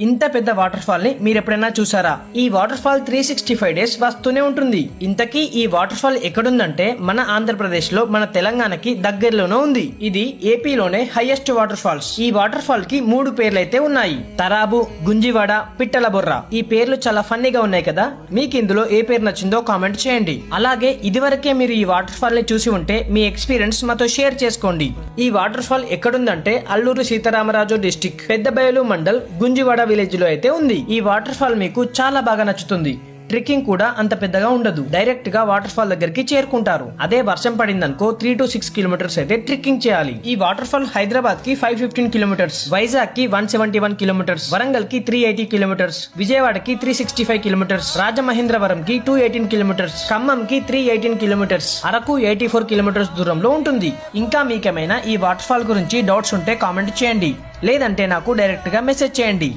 ఇంత పెద్ద water fall ని మీరు ఎప్పుడైనా చూసారా? ఈ వాటర్ ఫాల్ 365 డేస్ వస్తూనే ఉంటుంది. ఇంతకీ ఈ వాటర్ ఫాల్ ఎక్కడుందంటే మన ఆంధ్రప్రదేశ్ లో, మన తెలంగాణకి దగ్గరలోనే ఉంది. ఇది ఏపీలోనే హైయెస్ట్ వాటర్ ఫాల్స్. ఈ వాటర్ ఫాల్ కి 3 పేర్లైతే ఉన్నాయి: తరాబు, గుంజివాడ, పిట్టల బొర్ర. ఈ పేర్లు చాలా ఫన్నీగా ఉన్నాయి కదా. మీకు ఇందులో ఏ పేరు నచ్చిందో కామెంట్ చేయండి. అలాగే ఇదివరకే మీరు ఈ వాటర్ ఫాల్ ని చూసి ఉంటే మీ ఎక్స్పీరియన్స్ మాతో షేర్ చేసుకోండి. ఈ వాటర్ ఫాల్ ఎక్కడుందంటే అల్లూరు సీతారామరాజు డిస్టిక్, పెద్దబయలు మండల్, గుంజివాడ విలేజ్ లో అయితే ఉంది. ఈ వాటర్ ఫాల్ మీకు చాలా బాగా నచ్చుతుంది. ట్రెక్కింగ్ కూడా అంత పెద్దగా ఉండదు. డైరెక్ట్ గా వాటర్ ఫాల్ దగ్గరికి చేరుకుంటారు. అదే వర్షం పడిందనుకో 3 to 6 కిలోమీటర్స్ అయితే ట్రెక్కింగ్ చేయాలి. ఈ వాటర్ ఫాల్ హైదరాబాద్ కి 515 కిలోమీటర్స్, వైజాగ్ కి 171 కిలోమీటర్స్, వరంగల్ కి 380 కిలోమీటర్స్, విజయవాడకి 365 కిలోమీటర్స్, రాజమహేంద్రవరం కి 218 కిలోమీటర్స్, ఖమ్మం కి 318 కిలోమీటర్స్, అరకు 84 కిలోమీటర్స్ దూరంలో ఉంటుంది. ఇంకా మీకేమైనా ఈ వాటర్ ఫాల్ గురించి డౌట్స్ ఉంటే కామెంట్ చేయండి, లేదంటే నాకు డైరెక్ట్ గా మెసేజ్ చేయండి.